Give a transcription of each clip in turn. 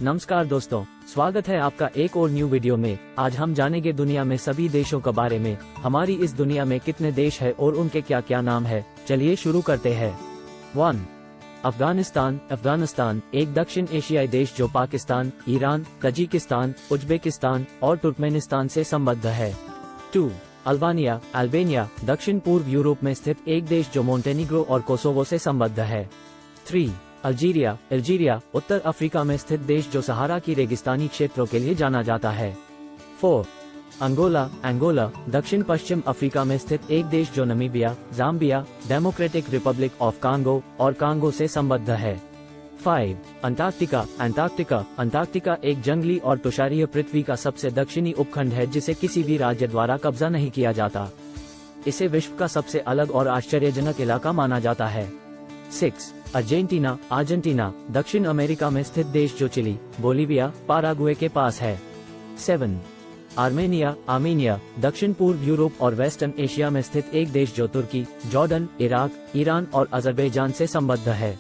नमस्कार दोस्तों, स्वागत है आपका एक और न्यू वीडियो में। आज हम जानेंगे दुनिया में सभी देशों के बारे में। हमारी इस दुनिया में कितने देश है और उनके क्या क्या नाम है, चलिए शुरू करते हैं। 1. अफगानिस्तान। अफगानिस्तान एक दक्षिण एशियाई देश जो पाकिस्तान, ईरान, तजिकिस्तान, उज्बेकिस्तान और तुर्कमेनिस्तान से संबद्ध है। 2. अल्बानिया। अल्बानिया दक्षिण पूर्व यूरोप में स्थित एक देश जो मोंटेनिग्रो और कोसोवो से संबद्ध है। 3. अल्जीरिया। अल्जीरिया उत्तर अफ्रीका में स्थित देश जो सहारा की रेगिस्तानी क्षेत्रों के लिए जाना जाता है। 4. अंगोला। अंगोला दक्षिण पश्चिम अफ्रीका में स्थित एक देश जो Namibia, Zambia, democratic Republic of Congo और कांगो से संबद्ध है। 5. अंटार्कटिका। अंटार्कटिका अंटार्कटिका एक जंगली और तुषारीय पृथ्वी का सबसे दक्षिणी उपखंड है जिसे किसी भी राज्य द्वारा कब्जा नहीं किया जाता। इसे विश्व का सबसे अलग और आश्चर्यजनक इलाका माना जाता है। 6. अर्जेंटीना। अर्जेंटीना दक्षिण अमेरिका में स्थित देश जो चिली, बोलीविया, पाराग्वे के पास है। 7. आर्मेनिया। आर्मेनिया दक्षिण पूर्व यूरोप और वेस्टर्न एशिया में स्थित एक देश जो तुर्की, जॉर्डन, इराक, ईरान और अजरबैजान से संबद्ध है।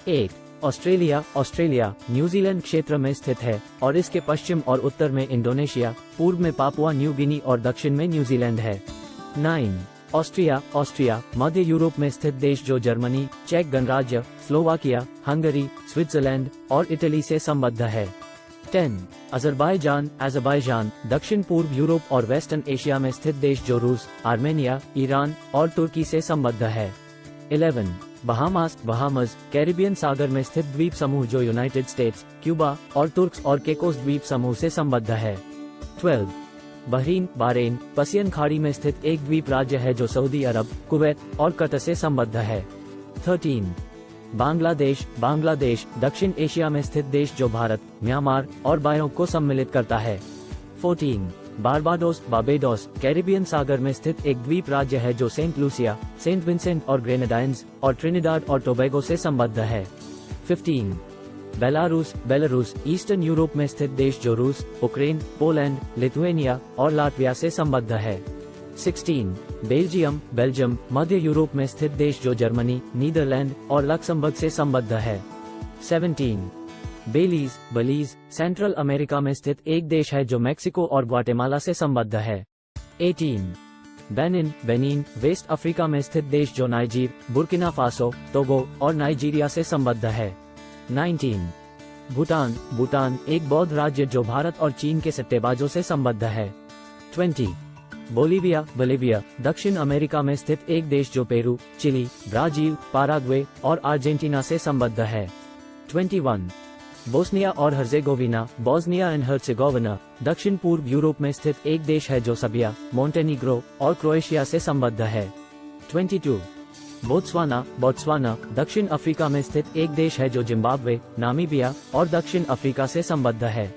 8. ऑस्ट्रेलिया। ऑस्ट्रेलिया न्यूजीलैंड क्षेत्र में स्थित है और इसके पश्चिम और उत्तर में इंडोनेशिया, पूर्व में पापुआ न्यू गिनी और दक्षिण में न्यूजीलैंड है। 9. ऑस्ट्रिया। ऑस्ट्रिया मध्य यूरोप में स्थित देश जो जर्मनी, चेक गणराज्य, स्लोवाकिया, हंगरी, स्विट्जरलैंड और इटली से संबद्ध है। 10. अजरबैजान। अजरबैजान दक्षिण पूर्व यूरोप और वेस्टर्न एशिया में स्थित देश जो रूस, आर्मेनिया, ईरान और तुर्की से संबद्ध है। 11. बहामास। बहामास कैरिबियन सागर में स्थित द्वीप समूह जो यूनाइटेड स्टेट्स, क्यूबा और तुर्क्स और केकोस द्वीप समूह से संबद्ध है। 12. बहरीन। बहरीन पर्सियन खाड़ी में स्थित एक द्वीप राज्य है जो सऊदी अरब, कुवैत और कतर से संबद्ध है। 13. बांग्लादेश। बांग्लादेश दक्षिण एशिया में स्थित देश जो भारत, म्यांमार और बायों को सम्मिलित करता है। 14. बारबाडोस। बारबाडोस कैरिबियन सागर में स्थित एक द्वीप राज्य है जो सेंट लूसिया, सेंट विंसेंट और ग्रेनेडाइंस और ट्रिनिडाड और टोबैगो से संबद्ध है। 15. बेलारूस। बेलारूस ईस्टर्न यूरोप में स्थित देश जो रूस, यूक्रेन, पोलैंड, लिथुआनिया और लाटविया से संबद्ध है। 16. बेल्जियम। बेल्जियम मध्य यूरोप में स्थित देश जो जर्मनी, नीदरलैंड और लक्समबर्ग से संबद्ध है। 17. बेलीज। बेलीज सेंट्रल अमेरिका में स्थित एक देश है जो मैक्सिको और ग्वाटेमाला से संबद्ध है। 18. बेनिन। बेनिन वेस्ट अफ्रीका में स्थित देश जो नाइजीर, बुर्किना फासो, टोगो और नाइजीरिया से संबद्ध है। 19. भूटान। भूटान एक बौद्ध राज्य जो भारत और चीन के सट्टेबाजों से संबद्ध है। 20. बोलीविया। बोलीविया दक्षिण अमेरिका में स्थित एक देश जो पेरू, चिली, ब्राजील, पाराग्वे और अर्जेंटीना से संबद्ध है। 21. बोस्निया और हर्जेगोविना। बोस्निया एंड हर्जेगोविना दक्षिण पूर्व यूरोप में स्थित एक देश है जो सर्बिया, मोंटेनिग्रो और क्रोएशिया से संबद्ध है। 22. बोत्सवाना। बोत्सवाना दक्षिण अफ्रीका में स्थित एक देश है जो जिम्बाब्वे, नामीबिया और दक्षिण अफ्रीका से संबद्ध है।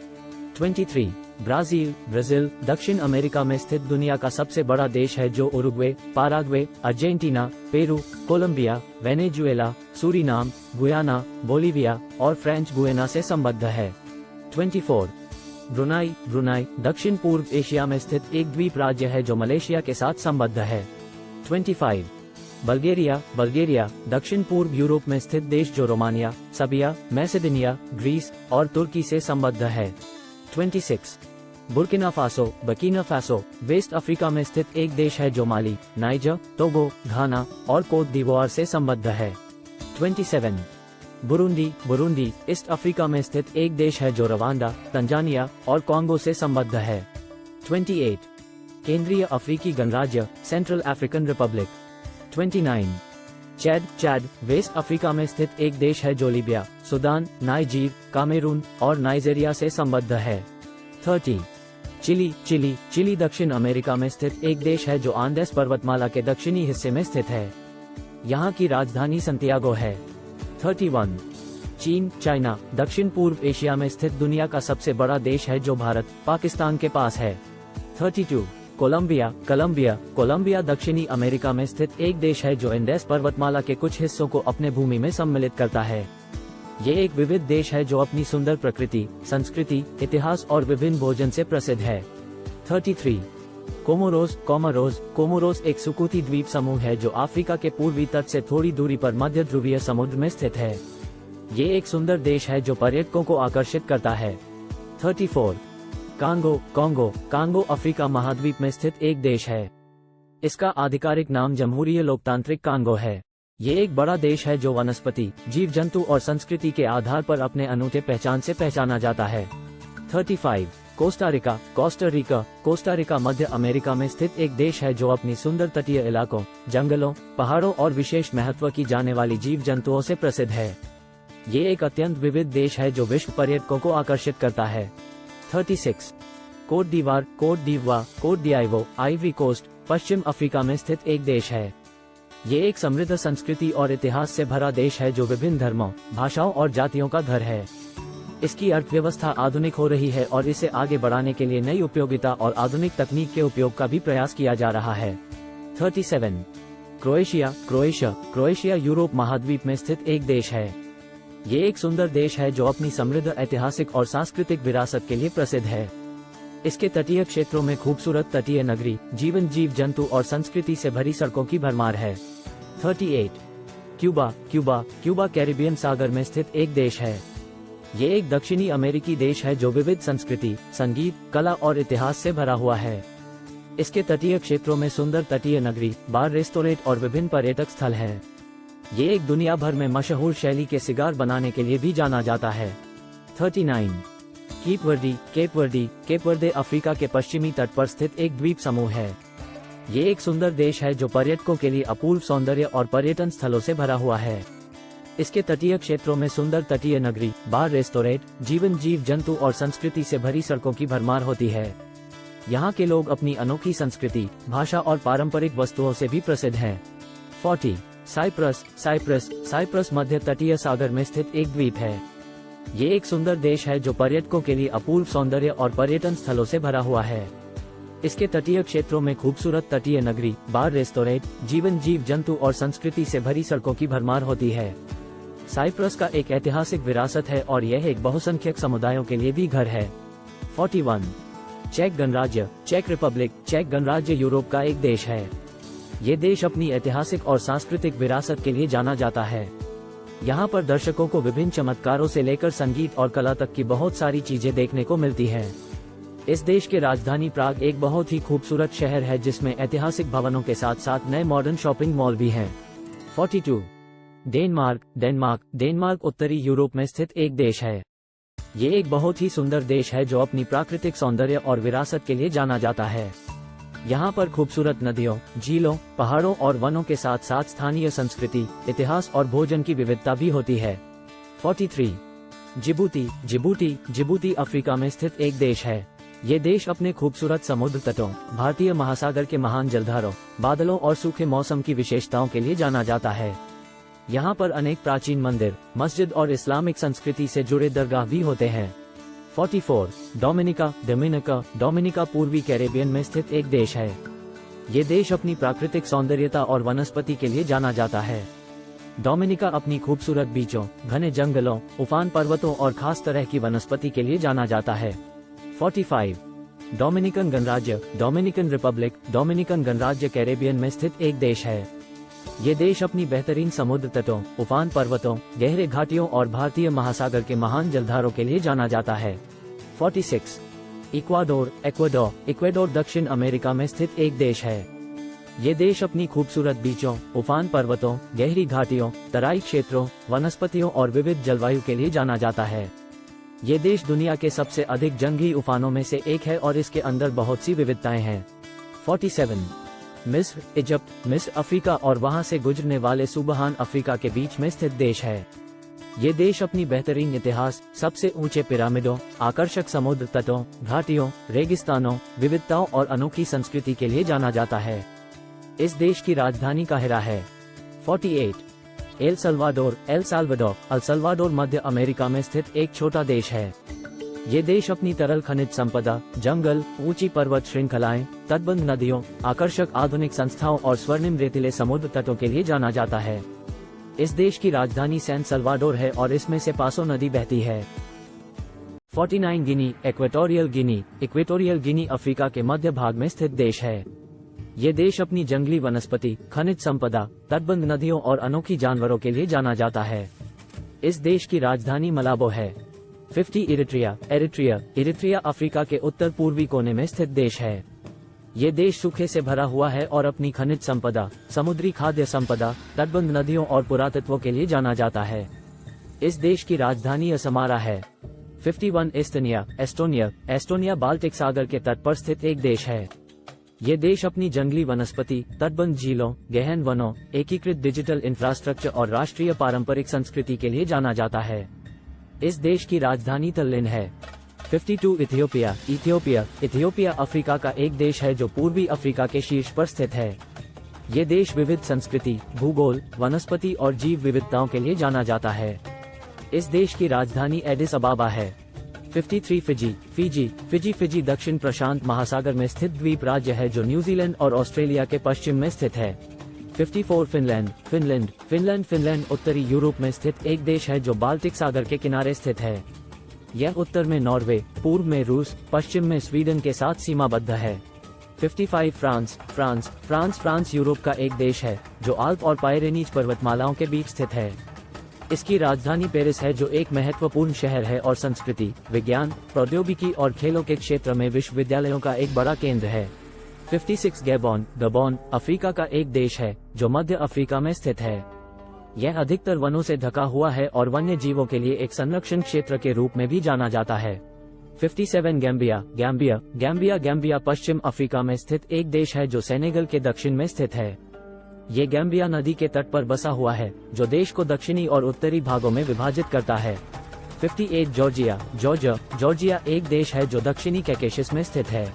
23. ब्राजील। ब्राजील दक्षिण अमेरिका में स्थित दुनिया का सबसे बड़ा देश है जो Uruguay, Paraguay, Argentina, Peru, Colombia, Venezuela, Suriname, Guyana, Bolivia और फ्रेंच गुयाना से संबद्ध है। 24. ब्रुनाई। ब्रुनाई दक्षिण पूर्व एशिया में स्थित एक द्वीप राज्य है जो मलेशिया के साथ संबद्ध है। 25. बल्गेरिया। बल्गेरिया दक्षिण पूर्व यूरोप में स्थित देश जो रोमानिया, सर्बिया, मैसेडोनिया, ग्रीस और तुर्की से संबद्ध है। 26. Burkina Faso. Burkina Faso West Africa में स्थित एक देश है जो माली, नाइजर, टोगो, घाना और कोट दीवोर से संबद्ध है। 27. बुरुंडी। बुरुंडी ईस्ट अफ्रीका में स्थित एक देश है जो रवांडा, तंजानिया और कॉन्गो से संबद्ध है। 28. केंद्रीय अफ्रीकी गणराज्य, Central African Republic. 29. Chad. Chad West Africa में स्थित एक देश है जो लीबिया, सूडान, नाइजीर, कामेरून और नाइजीरिया से संबद्ध है। 30. चिली। चिली। चिली दक्षिण अमेरिका में स्थित एक देश है जो आंडेस पर्वतमाला के दक्षिणी हिस्से में स्थित है। यहाँ की राजधानी संतियागो है। 31. चीन। चाइना दक्षिण पूर्व एशिया में स्थित दुनिया का सबसे बड़ा देश है जो भारत, पाकिस्तान के पास है। 32. कोलंबिया। कोलंबिया। कोलंबिया दक्षिणी अमेरिका में स्थित एक देश है जो एंडेस पर्वतमाला के कुछ हिस्सों को अपने भूमि में सम्मिलित करता है। ये एक विविध देश है जो अपनी सुंदर प्रकृति, संस्कृति, इतिहास और विभिन्न भोजन से प्रसिद्ध है। 33. कोमोरोस। कोमोरोस। कोमोरोस एक सुकूती द्वीप समूह है जो अफ्रीका के पूर्वी तट से थोड़ी दूरी पर मध्य ध्रुवीय समुद्र में स्थित है। ये एक सुंदर देश है जो पर्यटकों को आकर्षित करता है। 34 कांगो अफ्रीका महाद्वीप में स्थित एक देश है। इसका आधिकारिक नाम जमहूरीय लोकतांत्रिक कांगो है। ये एक बड़ा देश है जो वनस्पति, जीव जंतु और संस्कृति के आधार पर अपने अनूठे पहचान से पहचाना जाता है। 35 कोस्टा रिका मध्य अमेरिका में स्थित एक देश है जो अपनी सुंदर तटीय इलाकों, जंगलों, पहाड़ों और विशेष महत्व की जाने वाली जीव जंतुओं से प्रसिद्ध है। ये एक अत्यंत विविध देश है जो विश्व पर्यटकों को आकर्षित करता है। 36 कोट डिवोire आइवरी कोस्ट पश्चिम अफ्रीका में स्थित एक देश है। ये एक समृद्ध संस्कृति और इतिहास से भरा देश है जो विभिन्न धर्मों, भाषाओं और जातियों का घर है। इसकी अर्थव्यवस्था आधुनिक हो रही है और इसे आगे बढ़ाने के लिए नई उपयोगिता और आधुनिक तकनीक के उपयोग का भी प्रयास किया जा रहा है। 37 क्रोएशिया यूरोप महाद्वीप में स्थित एक देश है। ये एक सुंदर देश है जो अपनी समृद्ध ऐतिहासिक और सांस्कृतिक विरासत के लिए प्रसिद्ध है। इसके तटीय क्षेत्रों में खूबसूरत तटीय नगरी, जीव जंतु और संस्कृति से भरी सड़कों की भरमार है। 38 क्यूबा कैरिबियन सागर में स्थित एक देश है। ये एक दक्षिणी अमेरिकी देश है जो विविध संस्कृति, संगीत, कला और इतिहास से भरा हुआ है। इसके तटीय क्षेत्रों में सुंदर तटीय नगरी, बार, रेस्टोरेंट और विभिन्न पर्यटक स्थल हैं। ये एक दुनिया भर में मशहूर शैली के सिगार बनाने के लिए भी जाना जाता है। 39 केप वर्दे अफ्रीका के पश्चिमी तट पर स्थित एक द्वीप समूह है। ये एक सुंदर देश है जो पर्यटकों के लिए अपूर्व सौंदर्य और पर्यटन स्थलों से भरा हुआ है। इसके तटीय क्षेत्रों में सुंदर तटीय नगरी, बार, रेस्टोरेंट, जीव जंतु और संस्कृति से भरी सड़कों की भरमार होती है। यहाँ के लोग अपनी अनोखी संस्कृति, भाषा और पारंपरिक वस्तुओं से भी प्रसिद्ध हैं। 40 साइप्रस मध्य तटीय सागर में स्थित एक द्वीप है। ये एक सुंदर देश है जो पर्यटकों के लिए अपूर्व सौंदर्य और पर्यटन स्थलों से भरा हुआ है। इसके तटीय क्षेत्रों में खूबसूरत तटीय नगरी, बार, रेस्टोरेंट, जीव जंतु और संस्कृति से भरी सड़कों की भरमार होती है। साइप्रस का एक ऐतिहासिक विरासत है और यह एक बहुसंख्यक समुदायों के लिए भी घर है। 41 चेक गणराज्य यूरोप का एक देश है। ये देश अपनी ऐतिहासिक और सांस्कृतिक विरासत के लिए जाना जाता है। यहाँ पर दर्शकों को विभिन्न चमत्कारों से लेकर संगीत और कला तक की बहुत सारी चीजें देखने को मिलती हैं। इस देश के राजधानी प्राग एक बहुत ही खूबसूरत शहर है जिसमें ऐतिहासिक भवनों के साथ साथ नए मॉडर्न शॉपिंग मॉल भी हैं। 42 डेनमार्क उत्तरी यूरोप में स्थित एक देश है। ये एक बहुत ही सुंदर देश है जो अपनी प्राकृतिक सौंदर्य और विरासत के लिए जाना जाता है। यहाँ पर खूबसूरत नदियों, झीलों, पहाड़ों और वनों के साथ साथ स्थानीय संस्कृति, इतिहास और भोजन की विविधता भी होती है। 43 जिबूती अफ्रीका में स्थित एक देश है। ये देश अपने खूबसूरत समुद्र तटों, भारतीय महासागर के महान जलधारों, बादलों और सूखे मौसम की विशेषताओं के लिए जाना जाता है। यहाँ पर अनेक प्राचीन मंदिर, मस्जिद और इस्लामिक संस्कृति से जुड़े दरगाह भी होते हैं। 44 डोमिनिका पूर्वी कैरेबियन में स्थित एक देश है। ये देश अपनी प्राकृतिक सौंदर्यता और वनस्पति के लिए जाना जाता है। डोमिनिका अपनी खूबसूरत बीचों, घने जंगलों, उफान पर्वतों और खास तरह की वनस्पति के लिए जाना जाता है। 45 डोमिनिकन गणराज्य कैरेबियन में स्थित एक देश है। ये देश अपनी बेहतरीन समुद्र तटों, उफान पर्वतों, गहरे घाटियों और भारतीय महासागर के महान जलधारों के लिए जाना जाता है। 46 इक्वाडोर दक्षिण अमेरिका में स्थित एक देश है। ये देश अपनी खूबसूरत बीचों, उफान पर्वतों, गहरी घाटियों, तराई क्षेत्रों, वनस्पतियों और विविध जलवायु के लिए जाना जाता है। ये देश दुनिया के सबसे अधिक जंगली उफानों में से एक है और इसके अंदर बहुत सी विविधताएं हैं। 47 मिस्र अफ्रीका और वहां से गुजरने वाले सुबहान अफ्रीका के बीच में स्थित देश है। ये देश अपनी बेहतरीन इतिहास, सबसे ऊंचे पिरामिडों, आकर्षक समुद्र तटों, घाटियों, रेगिस्तानों, विविधताओं और अनोखी संस्कृति के लिए जाना जाता है। इस देश की राजधानी काहिरा है। 48 एल साल्वाडोर मध्य अमेरिका में स्थित एक छोटा देश है। ये देश अपनी तरल खनिज संपदा, जंगल, ऊंची पर्वत श्रृंखलाएं, तटबंध नदियों, आकर्षक आधुनिक संस्थाओं और स्वर्णिम रेतीले समुद्र तटों के लिए जाना जाता है। इस देश की राजधानी सैन सल्वाडोर है और इसमें से पासो नदी बहती है। 49 इक्वेटोरियल गिनी अफ्रीका के मध्य भाग में स्थित देश है। ये देश अपनी जंगली वनस्पति, खनिज संपदा, तटबंध नदियों और अनोखी जानवरों के लिए जाना जाता है। इस देश की राजधानी मलाबो है। 50 इरिट्रिया। इरिट्रिया अफ्रीका के उत्तर पूर्वी कोने में स्थित देश है। ये देश सूखे से भरा हुआ है और अपनी खनिज संपदा, समुद्री खाद्य संपदा, तटबंध नदियों और पुरातत्व के लिए जाना जाता है। इस देश की राजधानी असमारा है। 51 एस्टोनिया बाल्टिक सागर के तट पर स्थित एक देश है। ये देश अपनी जंगली वनस्पति, तटबंध झीलों, गहन वनों, एकीकृत डिजिटल इंफ्रास्ट्रक्चर और राष्ट्रीय पारंपरिक संस्कृति के लिए जाना जाता है। इस देश की राजधानी तल्लिन है। 52 इथियोपिया अफ्रीका का एक देश है जो पूर्वी अफ्रीका के शीर्ष पर स्थित है। ये देश विविध संस्कृति, भूगोल, वनस्पति और जीव विविधताओं के लिए जाना जाता है। इस देश की राजधानी एडिस अबाबा है। 53 फिजी दक्षिण प्रशांत महासागर में स्थित द्वीप राज्य है जो न्यूजीलैंड और ऑस्ट्रेलिया के पश्चिम में स्थित है। 54 फिनलैंड उत्तरी यूरोप में स्थित एक देश है जो बाल्टिक सागर के किनारे स्थित है। यह उत्तर में नॉर्वे, पूर्व में रूस, पश्चिम में स्वीडन के साथ सीमाबद्ध है। 55 फ्रांस यूरोप का एक देश है जो आल्प और पायरेनीज पर्वतमालाओं के बीच स्थित है। इसकी राजधानी पेरिस है जो एक महत्वपूर्ण शहर है और संस्कृति, विज्ञान, प्रौद्योगिकी और खेलों के क्षेत्र में विश्वविद्यालयों का एक बड़ा केंद्र है। 56 गबोन अफ्रीका का एक देश है जो मध्य अफ्रीका में स्थित है। यह अधिकतर वनों से ढका हुआ है और वन्य जीवों के लिए एक संरक्षण क्षेत्र के रूप में भी जाना जाता है। 57 गैम्बिया पश्चिम अफ्रीका में स्थित एक देश है जो सेनेगल के दक्षिण में स्थित है। ये गैम्बिया नदी के तट पर बसा हुआ है जो देश को दक्षिणी और उत्तरी भागों में विभाजित करता है। 58 जॉर्जिया एक देश है जो दक्षिणी कैकेशस में स्थित है।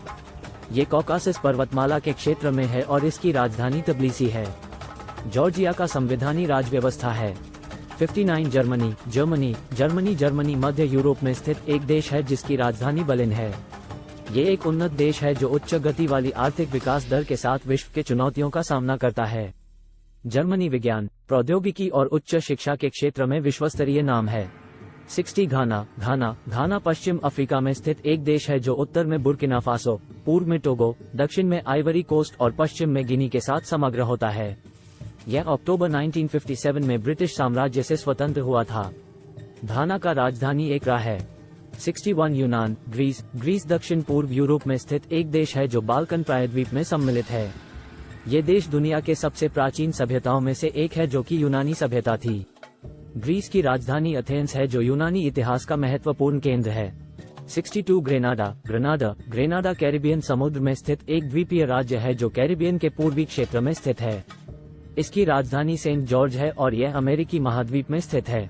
ये कॉकासस पर्वतमाला के क्षेत्र में है और इसकी राजधानी तबिलिसी है। जॉर्जिया का संवैधानिक राज व्यवस्था है। 59 जर्मनी मध्य यूरोप में स्थित एक देश है जिसकी राजधानी बर्लिन है। ये एक उन्नत देश है जो उच्च गति वाली आर्थिक विकास दर के साथ विश्व के चुनौतियों का सामना करता है। जर्मनी विज्ञान, प्रौद्योगिकी और उच्च शिक्षा के क्षेत्र में विश्वस्तरीय नाम है। 60 घाना पश्चिम अफ्रीका में स्थित एक देश है जो उत्तर में बुर्किना फासो, पूर्व में टोगो, दक्षिण में आइवरी कोस्ट और पश्चिम में गिनी के साथ समग्र होता है। यह अक्टूबर 1957 में ब्रिटिश साम्राज्य से स्वतंत्र हुआ था। घाना का राजधानी एकरा है। 61 यूनान ग्रीस दक्षिण पूर्व यूरोप में स्थित एक देश है जो बाल्कन प्रायद्वीप में सम्मिलित है। ये देश दुनिया के सबसे प्राचीन सभ्यताओं में से एक है जो कि यूनानी सभ्यता थी। ग्रीस की एथेंस है जो यूनानी इतिहास का महत्वपूर्ण केंद्र है। 62 ग्रेनाडा कैरिबियन समुद्र में स्थित एक द्वीपीय राज्य है जो कैरिबियन के पूर्वी क्षेत्र में स्थित है। इसकी राजधानी सेंट जॉर्ज है और यह अमेरिकी महाद्वीप में स्थित है।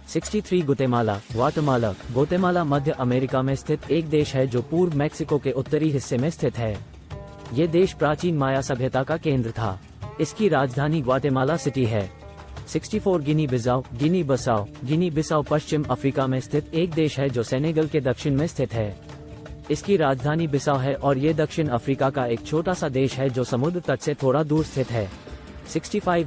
63 ग्वाटेमाला मध्य अमेरिका में स्थित एक देश है जो पूर्व मैक्सिको के उत्तरी हिस्से में स्थित है। ये देश प्राचीन माया सभ्यता का केंद्र था। इसकी राजधानी ग्वाटेमाला सिटी है। 64 गिनी बिसाओ पश्चिम अफ्रीका में स्थित एक देश है जो सेनेगल के दक्षिण में स्थित है। इसकी राजधानी बिसाओ है और ये दक्षिण अफ्रीका का एक छोटा सा देश है जो समुद्र तट से थोड़ा दूर स्थित है। 65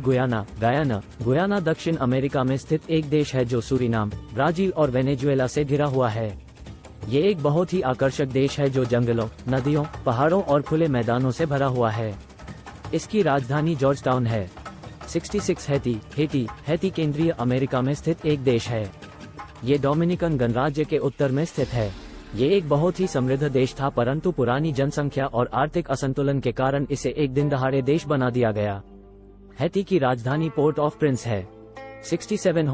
गुयाना दक्षिण अमेरिका में स्थित एक देश है जो सूरीनाम, ब्राजील और वेनेजुएला से घिरा हुआ है। ये एक बहुत ही आकर्षक देश है जो जंगलों, नदियों, पहाड़ों और खुले मैदानों से भरा हुआ है। इसकी राजधानी जॉर्ज टाउन है। 66 हैती केंद्रीय अमेरिका में स्थित एक देश है। ये डोमिनिकन गणराज्य के उत्तर में स्थित है। ये एक बहुत ही समृद्ध देश था परंतु पुरानी जनसंख्या और आर्थिक असंतुलन के कारण इसे एक दिन दहाड़े देश बना दिया गया। हैती की राजधानी पोर्ट ऑफ प्रिंस है। 67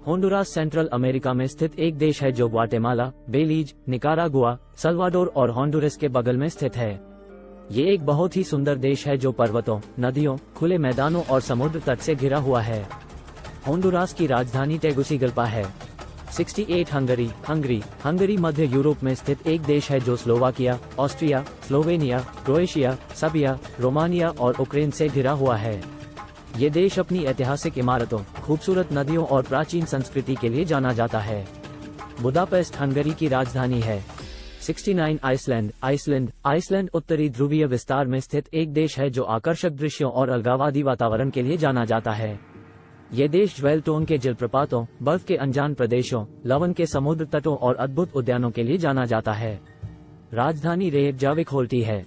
होंडुरास सेंट्रल अमेरिका में स्थित एक देश है जो ग्वाटेमाला, बेलीज, निकारागुआ, सल्वाडोर और होंडुरस के बगल में स्थित है। ये एक बहुत ही सुंदर देश है जो पर्वतों, नदियों, खुले मैदानों और समुद्र तट से घिरा हुआ है। होंडुरास की राजधानी टेगुसिगल्पा है। 68 हंगरी मध्य यूरोप में स्थित एक देश है जो Slovakia, Austria, Slovenia, Croatia, Serbia, Romania और यूक्रेन से घिरा हुआ है। ये देश अपनी ऐतिहासिक इमारतों, खूबसूरत नदियों और प्राचीन संस्कृति के लिए जाना जाता है। बुदापेस्ट हंगरी की राजधानी है। 69 आइसलैंड उत्तरी ध्रुवीय विस्तार में स्थित एक देश है जो आकर्षक दृश्यों और अलगाववादी वातावरण के लिए जाना जाता है। ये देश ज्वेलटोन के जलप्रपातों, बर्फ के अनजान प्रदेशों, लवण के समुद्र तटों और अद्भुत उद्यानों के लिए जाना जाता है। राजधानी रेयकजाविक होल्टी है।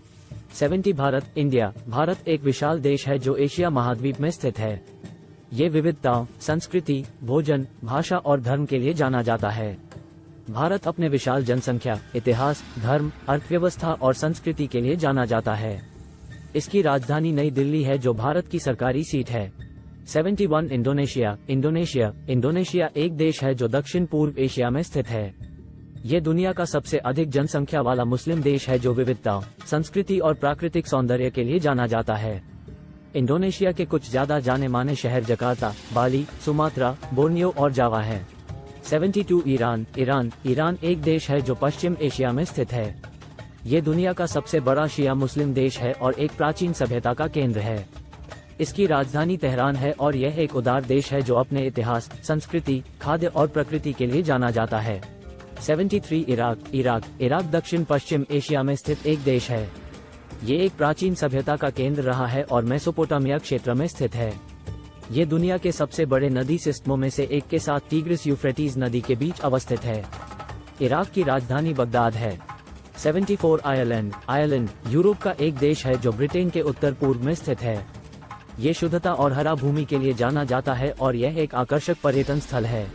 70 भारत एक विशाल देश है जो एशिया महाद्वीप में स्थित है। ये विविधताओं, संस्कृति, भोजन, भाषा और धर्म के लिए जाना जाता है। भारत अपने विशाल जनसंख्या, इतिहास, धर्म, अर्थव्यवस्था और संस्कृति के लिए जाना जाता है। इसकी राजधानी नई दिल्ली है जो भारत की सरकारी सीट है। 71 इंडोनेशिया एक देश है जो दक्षिण पूर्व एशिया में स्थित है। ये दुनिया का सबसे अधिक जनसंख्या वाला मुस्लिम देश है जो विविधता, संस्कृति और प्राकृतिक सौंदर्य के लिए जाना जाता है। इंडोनेशिया के कुछ ज्यादा जाने माने शहर जकार्ता, बाली, सुमात्रा, बोर्नियो और जावा हैं। 72 ईरान एक देश है जो पश्चिम एशिया में स्थित है। ये दुनिया का सबसे बड़ा शिया मुस्लिम देश है और एक प्राचीन सभ्यता का केंद्र है। इसकी राजधानी तेहरान है और यह एक उदार देश है जो अपने इतिहास, संस्कृति, खाद्य और प्रकृति के लिए जाना जाता है। 73 इराक दक्षिण पश्चिम एशिया में स्थित एक देश है। ये एक प्राचीन सभ्यता का केंद्र रहा है और मेसोपोटामिया क्षेत्र में स्थित है। ये दुनिया के सबसे बड़े नदी सिस्टमों में से एक के साथ टीग्रिस यूफ्रेटीज नदी के बीच अवस्थित है। इराक की राजधानी बगदाद है। 74 आयरलैंड यूरोप का एक देश है जो ब्रिटेन के उत्तर पूर्व में स्थित है। ये शुद्धता और हरा भूमि के लिए जाना जाता है और यह एक आकर्षक पर्यटन स्थल है।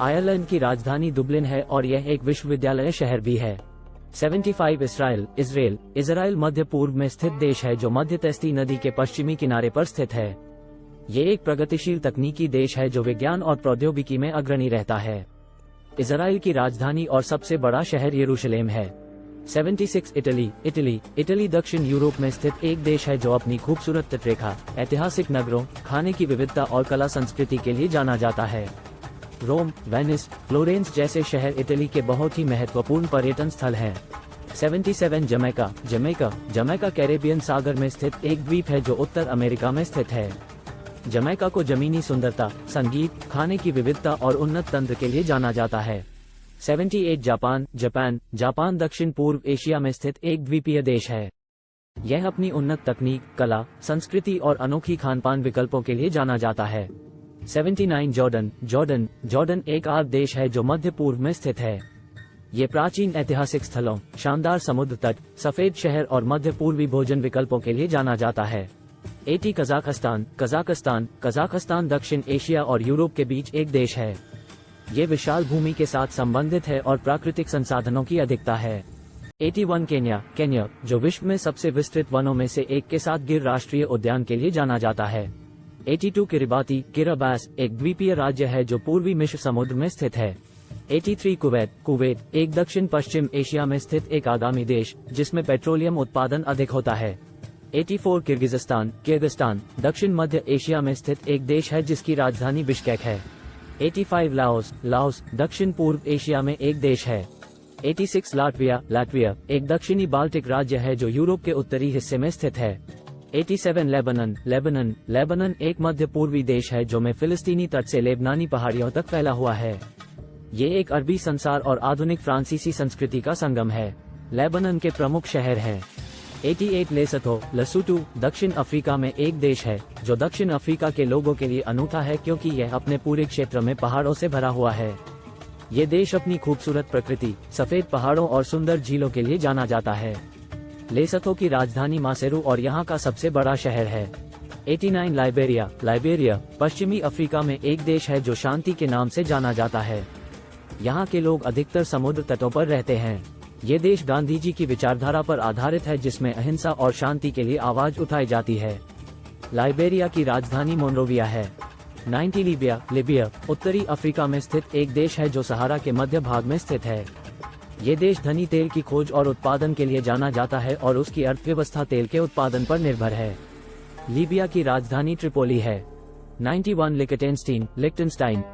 आयरलैंड की राजधानी दुबलिन है और यह एक विश्वविद्यालय शहर भी है। 75 इजराइल मध्य पूर्व में स्थित देश है जो मध्य तैस्ती नदी के पश्चिमी किनारे पर स्थित है। ये एक प्रगतिशील तकनीकी देश है जो विज्ञान और प्रौद्योगिकी में अग्रणी रहता है। इजराइल की राजधानी और सबसे बड़ा शहर यरूशलेम है। 76 इटली दक्षिण यूरोप में स्थित एक देश है जो अपनी खूबसूरत तटरेखा, ऐतिहासिक नगरों, खाने की विविधता और कला संस्कृति के लिए जाना जाता है। रोम, वेनिस, फ्लोरेंस जैसे शहर इटली के बहुत ही महत्वपूर्ण पर्यटन स्थल हैं। 77 जमैका कैरेबियन सागर में स्थित एक द्वीप है जो उत्तर अमेरिका में स्थित है। जमैका को जमीनी सुंदरता, संगीत, खाने की विविधता और उन्नत तंत्र के लिए जाना जाता है। 78 जापान दक्षिण पूर्व एशिया में स्थित एक द्वीपीय देश है। यह अपनी उन्नत तकनीक, कला, संस्कृति और अनोखी खानपान विकल्पों के लिए जाना जाता है। 79 जॉर्डन एक अरब देश है जो मध्य पूर्व में स्थित है। ये प्राचीन ऐतिहासिक स्थलों, शानदार समुद्र तट, सफेद शहर और मध्य पूर्वी भोजन विकल्पों के लिए जाना जाता है। 80 कजाकिस्तान दक्षिण एशिया और यूरोप के बीच एक देश है। ये विशाल भूमि के साथ संबंधित है और प्राकृतिक संसाधनों की अधिकता है। 81 केन्या जो विश्व में सबसे विस्तृत वनों में से एक के साथ गिर राष्ट्रीय उद्यान के लिए जाना जाता है। 82 किरिबाती एक द्वीपीय राज्य है जो पूर्वी मिस्र समुद्र में स्थित है। 83 कुवैत एक दक्षिण पश्चिम एशिया में स्थित एक आगामी देश जिसमें पेट्रोलियम उत्पादन अधिक होता है। 84 किर्गिस्तान दक्षिण मध्य एशिया में स्थित एक देश है जिसकी राजधानी बिश्केक है। 85 लाओस दक्षिण पूर्व एशिया में एक देश है। 86 लाटविया एक दक्षिणी बाल्टिक राज्य है जो यूरोप के उत्तरी हिस्से में स्थित है। 87 लेबनान एक मध्य पूर्वी देश है जो में फिलिस्तीनी तट से लेबनानी पहाड़ियों तक फैला हुआ है। ये एक अरबी संसार और आधुनिक फ्रांसीसी संस्कृति का संगम है। लेबनान के प्रमुख शहर हैं। 88 लेसोथो दक्षिण अफ्रीका में एक देश है जो दक्षिण अफ्रीका के लोगों के लिए अनूठा है क्योंकि यह अपने पूरे क्षेत्र में पहाड़ों से भरा हुआ है। ये देश अपनी खूबसूरत प्रकृति, सफेद पहाड़ों और सुंदर झीलों के लिए जाना जाता है। लेसोथो की राजधानी मासेरू और यहाँ का सबसे बड़ा शहर है। 89 लाइबेरिया पश्चिमी अफ्रीका में एक देश है जो शांति के नाम से जाना जाता है। यहाँ के लोग अधिकतर समुद्र तटों पर रहते हैं। ये देश गांधी जी की विचारधारा पर आधारित है जिसमें अहिंसा और शांति के लिए आवाज उठाई जाती है। लाइबेरिया की राजधानी मोनरोविया है। 90 लिबिया उत्तरी अफ्रीका में स्थित एक देश है जो सहारा के मध्य भाग में स्थित है। ये देश धनी तेल की खोज और उत्पादन के लिए जाना जाता है और उसकी अर्थव्यवस्था तेल के उत्पादन पर निर्भर है। लीबिया की राजधानी ट्रिपोली है। 91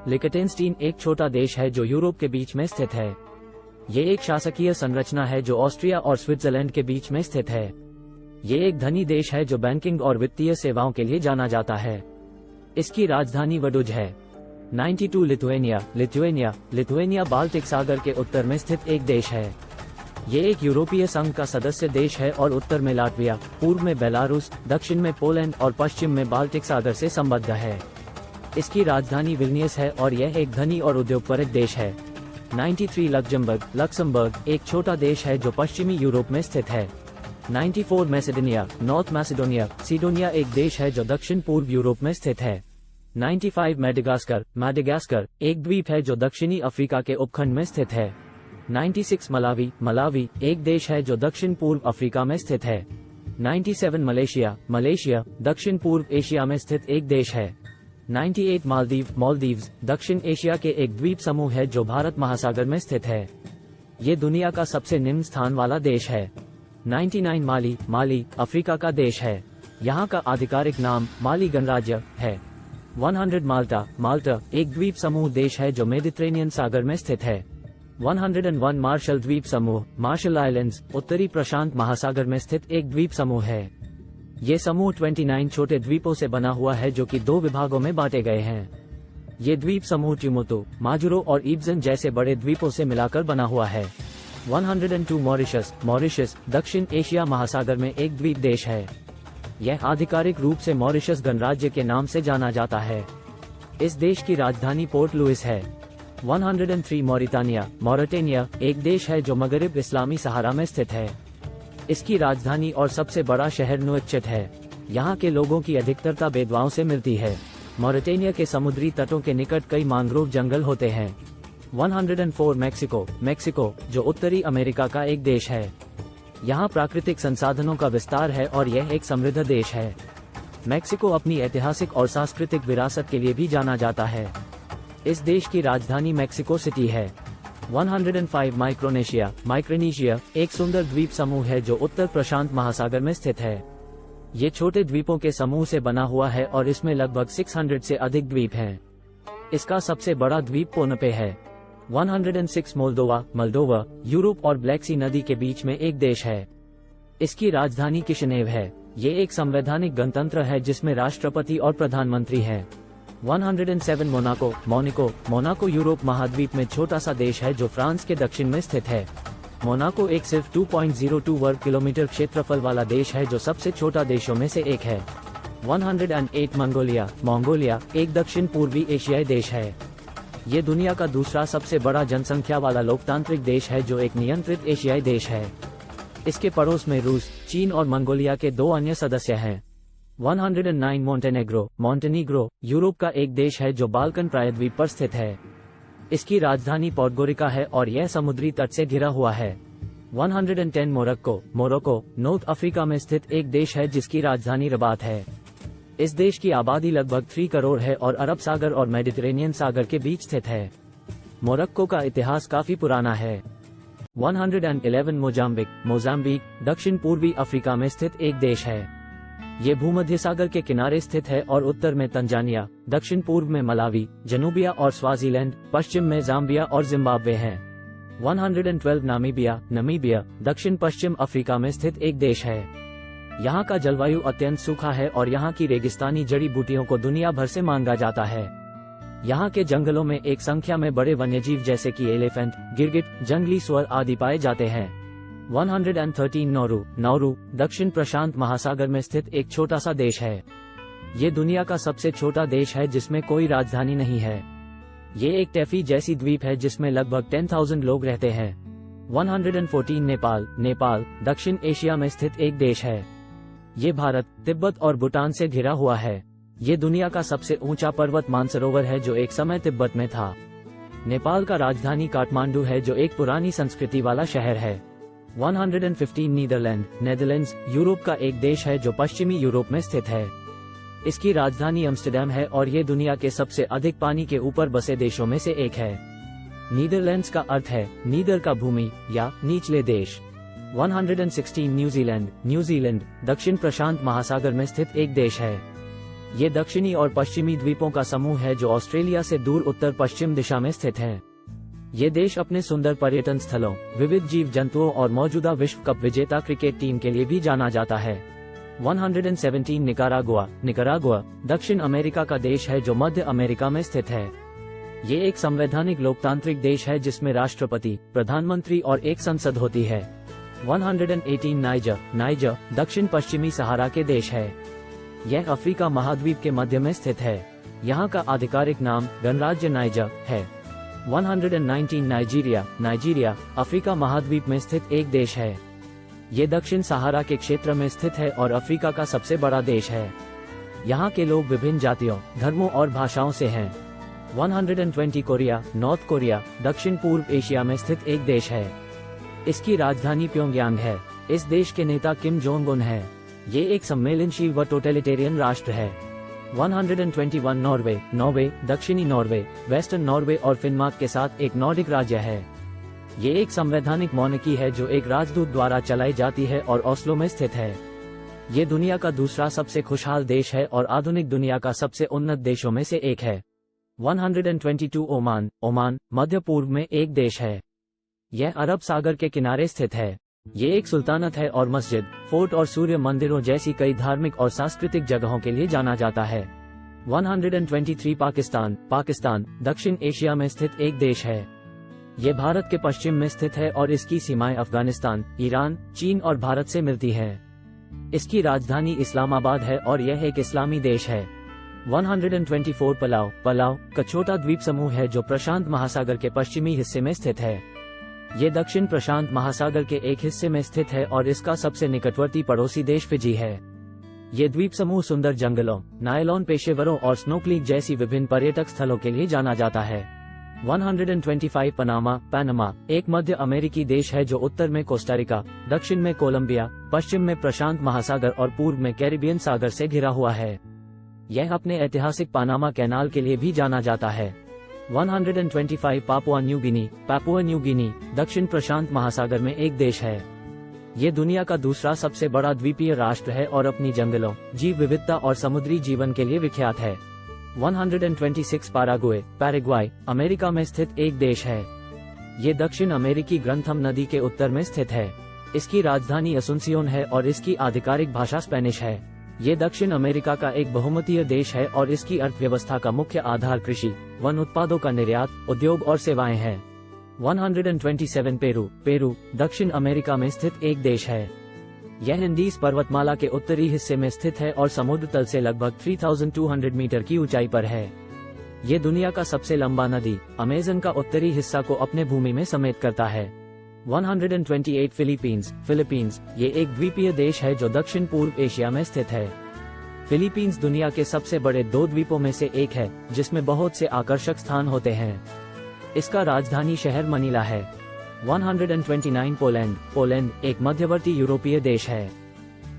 लिechtenstein एक छोटा देश है जो यूरोप के बीच में स्थित है। ये एक शासकीय संरचना है जो ऑस्ट्रिया और स्विट्जरलैंड के बीच में स्थित है। ये एक धनी देश है जो बैंकिंग और वित्तीय सेवाओं के लिए जाना जाता है। इसकी राजधानी वडुज है। 92 लिथुएनिया बाल्टिक सागर के उत्तर में स्थित एक देश है। ये एक यूरोपीय संघ का सदस्य देश है और उत्तर में लाटविया, पूर्व में बेलारूस, दक्षिण में पोलैंड और पश्चिम में बाल्टिक सागर से संबद्ध है। इसकी राजधानी विल्नियस है और यह एक धनी और उद्योगपरक देश है। 93 लक्समबर्ग एक छोटा देश है जो पश्चिमी यूरोप में स्थित है। 94 नॉर्थ मैसेडोनिया सिडोनिया एक देश है जो दक्षिण पूर्व यूरोप में स्थित है। 95 मेडागास्कर। मेडागास्कर एक द्वीप है जो दक्षिणी अफ्रीका के उपखंड में स्थित है। 96 मलावी। मलावी एक देश है जो दक्षिण पूर्व अफ्रीका में स्थित है। 97 मलेशिया। मलेशिया दक्षिण पूर्व एशिया में स्थित एक देश है। 98 मालदीव। मालदीव्स दक्षिण एशिया के एक द्वीप समूह है जो भारत महासागर में स्थित है। ये दुनिया का सबसे निम्न स्थान वाला देश है। 99 माली। माली अफ्रीका का देश है। यहाँ का आधिकारिक नाम माली गणराज्य है। 100 माल्टा। माल्टा एक द्वीप समूह देश है जो मेडिटेरेनियन सागर में स्थित है। 101 मार्शल द्वीप समूह। मार्शल आइलैंड्स उत्तरी प्रशांत महासागर में स्थित एक द्वीप समूह है। ये समूह 29 छोटे द्वीपों से बना हुआ है जो कि 2 विभागों में बांटे गए हैं। ये द्वीप समूह ट्यूमोतो, माजुरो और इब्जन जैसे बड़े द्वीपों से मिलाकर बना हुआ है। 102 मॉरिशस। मॉरिशस दक्षिण एशिया महासागर में एक द्वीप देश है। यह आधिकारिक रूप से मॉरिशस गणराज्य के नाम से जाना जाता है। इस देश की राजधानी पोर्ट लुइस है। 103 मॉरिटानिया। मॉरिटानिया एक देश है जो मगरिब इस्लामी सहारा में स्थित है। इसकी राजधानी और सबसे बड़ा शहर नुएक्चट है। यहाँ के लोगों की अधिकतरता बेदवाओं से मिलती है। मॉरिटानिया के समुद्री तटों के निकट कई मैंग्रोव जंगल होते हैं। 104 मैक्सिको। मैक्सिको जो उत्तरी अमेरिका का एक देश है। यहाँ प्राकृतिक संसाधनों का विस्तार है और यह एक समृद्ध देश है। मैक्सिको अपनी ऐतिहासिक और सांस्कृतिक विरासत के लिए भी जाना जाता है। इस देश की राजधानी मैक्सिको सिटी है। 105 माइक्रोनेशिया। माइक्रोनेशिया एक सुंदर द्वीप समूह है जो उत्तर प्रशांत महासागर में स्थित है। ये छोटे द्वीपों के समूह से बना हुआ है और इसमें लगभग 600 से अधिक द्वीप हैं। इसका सबसे बड़ा द्वीप पोनपे है। 106 मोल्दोवा। मोल्दोवा यूरोप और ब्लैक सी नदी के बीच में एक देश है। इसकी राजधानी किशिनेव है। ये एक संवैधानिक गणतंत्र है जिसमें राष्ट्रपति और प्रधानमंत्री हैं। 107 मोनाको। मोनाको। मोनाको यूरोप महाद्वीप में छोटा सा देश है जो फ्रांस के दक्षिण में स्थित है। मोनाको एक सिर्फ 2.02 वर्ग किलोमीटर क्षेत्रफल वाला देश है जो सबसे छोटा देशों में से एक है। 108 मंगोलिया। मंगोलिया एक दक्षिण पूर्वी एशियाई देश है। ये दुनिया का दूसरा सबसे बड़ा जनसंख्या वाला लोकतांत्रिक देश है जो एक नियंत्रित एशियाई देश है। इसके पड़ोस में रूस, चीन और मंगोलिया के 2 अन्य सदस्य हैं। 109 मोंटेनेग्रो। मोंटेनीग्रो यूरोप का एक देश है जो बाल्कन प्रायद्वीप पर स्थित है। इसकी राजधानी पोडगोरिका है और यह समुद्री तट से घिरा हुआ है। 110 मोरक्को। मोरक्को नॉर्थ अफ्रीका में स्थित एक देश है जिसकी राजधानी रबात है। इस देश की आबादी लगभग 3 करोड़ है और अरब सागर और मेडिटेरेनियन सागर के बीच स्थित है। मोरक्को का इतिहास काफी पुराना है। 111 मोजाम्बिक। मोजाम्बिक दक्षिण पूर्वी अफ्रीका में स्थित एक देश है। ये भूमध्य सागर के किनारे स्थित है और उत्तर में तंजानिया, दक्षिण पूर्व में मलावी, जनूबिया और स्वाजीलैंड, पश्चिम में जाम्बिया और जिम्बाब्वे हैं। 112 नामीबिया। नमीबिया दक्षिण पश्चिम अफ्रीका में स्थित एक देश है। यहाँ का जलवायु अत्यंत सूखा है और यहाँ की रेगिस्तानी जड़ी बूटियों को दुनिया भर से मांगा जाता है। यहाँ के जंगलों में एक संख्या में बड़े वन्यजीव जैसे कि एलिफेंट, गिरगिट, जंगली सुअर आदि पाए जाते हैं। 113 नौरू। नौरू दक्षिण प्रशांत महासागर में स्थित एक छोटा सा देश है। ये दुनिया का सबसे छोटा देश है जिसमें कोई राजधानी नहीं है। ये एक टैफी जैसी द्वीप है जिसमें लगभग 10,000 लोग रहते हैं। 114 नेपाल। नेपाल दक्षिण एशिया में स्थित एक देश है। ये भारत, तिब्बत और भूटान से घिरा हुआ है। ये दुनिया का सबसे ऊंचा पर्वत मानसरोवर है जो एक समय तिब्बत में था। नेपाल का राजधानी काठमांडू है जो एक पुरानी संस्कृति वाला शहर है। 115 नीदरलैंड। नेदरलैंड्स यूरोप का एक देश है जो पश्चिमी यूरोप में स्थित है। इसकी राजधानी एम्स्टर्डम है और ये दुनिया के सबसे अधिक पानी के ऊपर बसे देशों में से एक है। नीदरलैंड्स का अर्थ है नीदर का भूमि या निचले देश। 116 न्यूजीलैंड। न्यूजीलैंड दक्षिण प्रशांत महासागर में स्थित एक देश है। ये दक्षिणी और पश्चिमी द्वीपों का समूह है जो ऑस्ट्रेलिया से दूर उत्तर पश्चिम दिशा में स्थित है। ये देश अपने सुंदर पर्यटन स्थलों, विविध जीव जंतुओं और मौजूदा विश्व कप विजेता क्रिकेट टीम के लिए भी जाना जाता है। 117 निकारागुआ। निकारागुआ दक्षिण अमेरिका का देश है जो मध्य अमेरिका में स्थित है। ये एक संवैधानिक लोकतांत्रिक देश है जिसमें राष्ट्रपति, प्रधानमंत्री और एक संसद होती है। 118 नाइजर। नाइजर दक्षिण पश्चिमी सहारा के देश है। यह अफ्रीका महाद्वीप के मध्य में स्थित है। यहाँ का आधिकारिक नाम गणराज्य नाइजर है। 119 नाइजीरिया। नाइजीरिया अफ्रीका महाद्वीप में स्थित एक देश है। ये दक्षिण सहारा के क्षेत्र में स्थित है और अफ्रीका का सबसे बड़ा देश है। यहाँ के लोग विभिन्न जातियों, धर्मों और भाषाओं से हैं। 120 कोरिया, नॉर्थ कोरिया दक्षिण पूर्व एशिया में स्थित एक देश है। इसकी राजधानी प्योंगयांग है। इस देश के नेता किम जोंग उन है। ये एक सम्मेलनशील व टोटलिटेरियन राष्ट्र है। 121 नॉर्वे दक्षिणी नॉर्वे, वेस्टर्न नॉर्वे और फिनमार्क के साथ एक नॉर्डिक राज्य है। ये एक संवैधानिक मोनार्की है जो एक राजदूत द्वारा चलाई जाती है और ओस्लो में स्थित है। ये दुनिया का दूसरा सबसे खुशहाल देश है और आधुनिक दुनिया का सबसे उन्नत देशों में से एक है। 122 ओमान मध्य पूर्व में एक देश है। यह अरब सागर के किनारे स्थित है। ये एक सुल्तानत है और मस्जिद, फोर्ट और सूर्य मंदिरों जैसी कई धार्मिक और सांस्कृतिक जगहों के लिए जाना जाता है। 123 पाकिस्तान दक्षिण एशिया में स्थित एक देश है। ये भारत के पश्चिम में स्थित है और इसकी सीमाएं अफगानिस्तान, ईरान, चीन और भारत से मिलती हैं। इसकी राजधानी इस्लामाबाद है और यह एक इस्लामी देश है। 124 पलाव का छोटा द्वीप समूह है जो प्रशांत महासागर के पश्चिमी हिस्से में स्थित है। ये दक्षिण प्रशांत महासागर के एक हिस्से में स्थित है और इसका सबसे निकटवर्ती पड़ोसी देश फिजी है। ये द्वीप समूह सुंदर जंगलों, नायलॉन पेशेवरों और स्नोक्लीक जैसी विभिन्न पर्यटक स्थलों के लिए जाना जाता है। 125 पनामा एक मध्य अमेरिकी देश है जो उत्तर में कोस्टारिका, दक्षिण में कोलंबिया, पश्चिम में प्रशांत महासागर और पूर्व में कैरिबियन सागर से घिरा हुआ है। यह अपने ऐतिहासिक पनामा कैनाल के लिए भी जाना जाता है। 125 पापुआ न्यू गिनी दक्षिण प्रशांत महासागर में एक देश है। ये दुनिया का दूसरा सबसे बड़ा द्वीपीय राष्ट्र है और अपनी जंगलों, जीव विविधता और समुद्री जीवन के लिए विख्यात है। 126 पैराग्वाय अमेरिका में स्थित एक देश है। ये दक्षिण अमेरिकी ग्रंथम नदी के उत्तर में स्थित है। इसकी राजधानी असुनसियोन है और इसकी आधिकारिक भाषा स्पेनिश है। ये दक्षिण अमेरिका का एक बहुमतीय देश है और इसकी अर्थव्यवस्था का मुख्य आधार कृषि, वन उत्पादों का निर्यात, उद्योग और सेवाएं हैं। 127 पेरू दक्षिण अमेरिका में स्थित एक देश है। यह एंडीज पर्वतमाला के उत्तरी हिस्से में स्थित है और समुद्र तल से लगभग 3200 मीटर की ऊंचाई पर है। ये दुनिया का सबसे लंबा नदी अमेज़न का उत्तरी हिस्सा को अपने भूमि में समेट करता है। 128 फिलीपींस ये एक द्वीपीय देश है जो दक्षिण पूर्व एशिया में स्थित है। फिलीपींस दुनिया के सबसे बड़े 2 द्वीपों में से एक है जिसमें बहुत से आकर्षक स्थान होते हैं। इसका राजधानी शहर मनीला है। 129 पोलैंड एक मध्यवर्ती यूरोपीय देश है।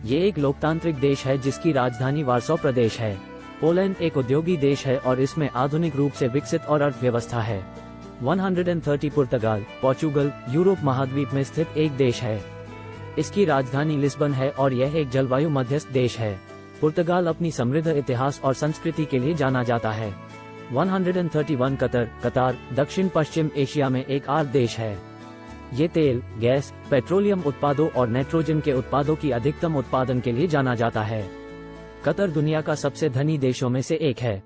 ये एक लोकतांत्रिक देश है जिसकी राजधानी वार्सो प्रदेश है। पोलैंड एक उद्योगी देश है और इसमें आधुनिक रूप से विकसित और अर्थव्यवस्था है। 130 पोर्चुगल यूरोप महाद्वीप में स्थित एक देश है। इसकी राजधानी लिस्बन है और यह एक जलवायु मध्यस्थ देश है। पुर्तगाल अपनी समृद्ध इतिहास और संस्कृति के लिए जाना जाता है। 131 कतार दक्षिण पश्चिम एशिया में एक आर्क देश है। ये तेल, गैस, पेट्रोलियम उत्पादों और नाइट्रोजन के उत्पादों की अधिकतम उत्पादन के लिए जाना जाता है। कतर दुनिया का सबसे धनी देशों में से एक है।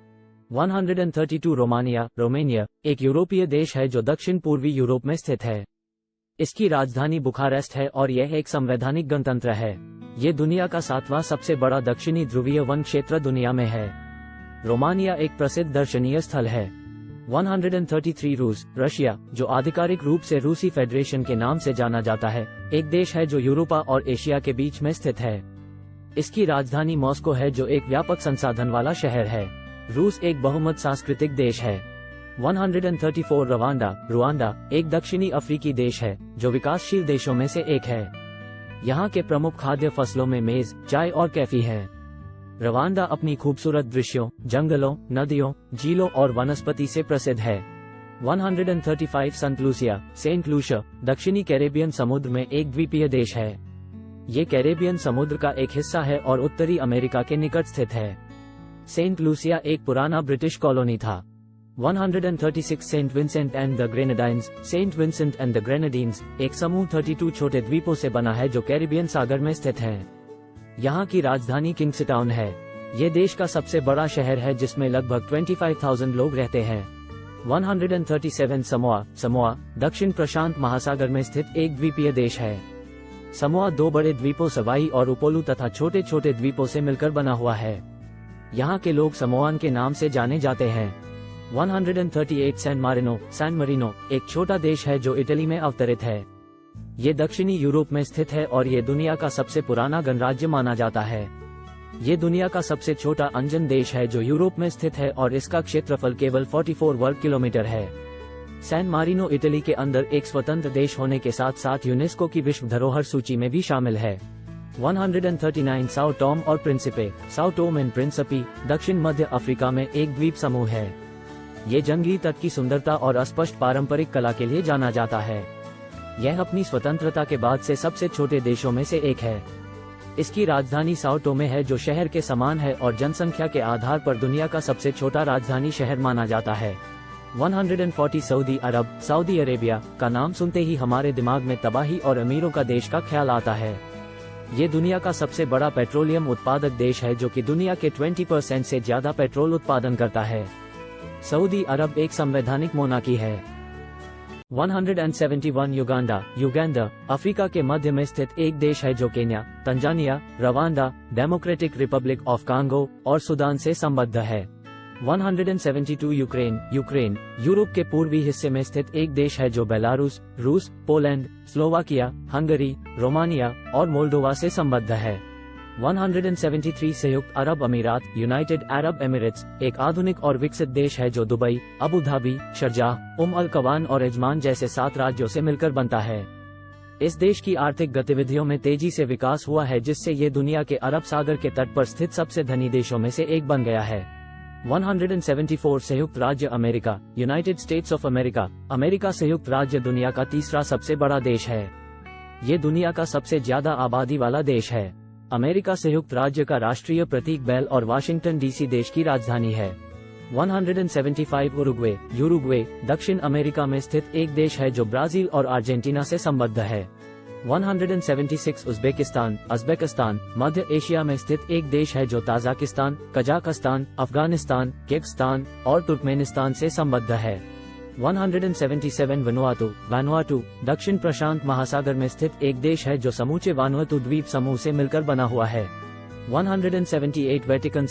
132 रोमानिया एक यूरोपीय देश है जो दक्षिण पूर्वी यूरोप में स्थित है। इसकी राजधानी बुखारेस्ट है और यह एक संवैधानिक गणतंत्र है। ये दुनिया का 7वां सबसे बड़ा दक्षिणी ध्रुवीय वन क्षेत्र दुनिया में है। रोमानिया एक प्रसिद्ध दर्शनीय स्थल है। 133 रशिया जो आधिकारिक रूप से रूसी फेडरेशन के नाम से जाना जाता है, एक देश है जो यूरोपा और एशिया के बीच में स्थित है। इसकी राजधानी मॉस्को है जो एक व्यापक संसाधन वाला शहर है। रूस एक बहुमत सांस्कृतिक देश है। 134 रुआंडा एक दक्षिणी अफ्रीकी देश है जो विकासशील देशों में से एक है। यहाँ के प्रमुख खाद्य फसलों में मेज, चाय और कॉफी है। रवांडा अपनी खूबसूरत दृश्यों, जंगलों, नदियों, झीलों और वनस्पति से प्रसिद्ध है। 135 सेंट लूसिया दक्षिणी कैरेबियन समुद्र में एक द्वीपीय देश है। ये कैरेबियन समुद्र का एक हिस्सा है और उत्तरी अमेरिका के निकट स्थित है। सेंट लूसिया एक पुराना ब्रिटिश कॉलोनी था। 136 सेंट विंसेंट एंड द ग्रेनेडीन्स एक समूह 32 छोटे द्वीपों से बना है जो कैरिबियन सागर में स्थित है। यहाँ की राजधानी किंग्स्टाउन है। ये देश का सबसे बड़ा शहर है जिसमें लगभग 25,000 लोग रहते हैं। 137 समोआ दक्षिण प्रशांत महासागर में स्थित एक द्वीपीय देश है। समोआ 2 बड़े द्वीपों सवाई और उपोलू तथा छोटे छोटे द्वीपों से मिलकर बना हुआ है। यहाँ के लोग समोआन के नाम से जाने जाते हैं। 138 सैन मरीनो एक छोटा देश है जो इटली में अवतरित है। ये दक्षिणी यूरोप में स्थित है और ये दुनिया का सबसे पुराना गणराज्य माना जाता है। ये दुनिया का सबसे छोटा अंजन देश है जो यूरोप में स्थित है और इसका क्षेत्रफल केवल 44 वर्ग किलोमीटर है। सैन मारिनो इटली के अंदर एक स्वतंत्र देश होने के साथ साथ यूनेस्को की विश्व धरोहर सूची में भी शामिल है। 139 साओ टॉम और Principe, Sao Tomé and Principe, दक्षिण मध्य अफ्रीका में एक द्वीप समूह है। ये जंगली तट की सुंदरता और अस्पष्ट पारंपरिक कला के लिए जाना जाता है। यह अपनी स्वतंत्रता के बाद से सबसे छोटे देशों में से एक है। इसकी राजधानी साओ टोमे है जो शहर के समान है और जनसंख्या के आधार पर दुनिया का सबसे छोटा राजधानी शहर माना जाता है। 140 सऊदी अरेबिया का नाम सुनते ही हमारे दिमाग में तबाही और अमीरों का देश का ख्याल आता है। ये दुनिया का सबसे बड़ा पेट्रोलियम उत्पादक देश है जो कि दुनिया के 20% से ज्यादा पेट्रोल उत्पादन करता है। सऊदी अरब एक संवैधानिक मोनार्की है। 171 युगांडा अफ्रीका के मध्य में स्थित एक देश है जो Kenya, Tanzania, Rwanda, democratic Republic of Congo और सूडान से संबद्ध है। 172 यूक्रेन यूरोप के पूर्वी हिस्से में स्थित एक देश है जो बेलारूस, रूस, पोलैंड, स्लोवाकिया, हंगरी, रोमानिया और मोल्डोवा से संबद्ध है। 173 संयुक्त अरब अमीरात यूनाइटेड अरब एमिरेट्स एक आधुनिक और विकसित देश है जो दुबई, अबू धाबी, शारजाह, अल कवान और यजमान जैसे 7 राज्यों से मिलकर बनता है। इस देश की आर्थिक गतिविधियों में तेजी से विकास हुआ है जिससे ये दुनिया के अरब सागर के तट पर स्थित सबसे धनी देशों में से एक बन गया है। 174 संयुक्त राज्य America United states of America संयुक्त राज्य दुनिया का तीसरा सबसे बड़ा देश है। ये दुनिया का सबसे ज्यादा आबादी वाला देश है। अमेरिका संयुक्त राज्य का राष्ट्रीय प्रतीक बैल और वाशिंगटन डीसी देश की राजधानी है। 175 यूरुग्वे दक्षिण अमेरिका में स्थित एक देश है जो ब्राजील और अर्जेंटीना से संबद्ध है। 176 उज़्बेकिस्तान मध्य एशिया में स्थित एक देश है जो ताजिकिस्तान, कजाकिस्तान, अफगानिस्तान, किर्गिस्तान और तुर्कमेनिस्तान से संबद्ध है। 177 वानुआतू दक्षिण प्रशांत महासागर में स्थित एक देश है जो समूचे वानुआतू द्वीप समूह से मिलकर बना हुआ है। 178 वेटिकन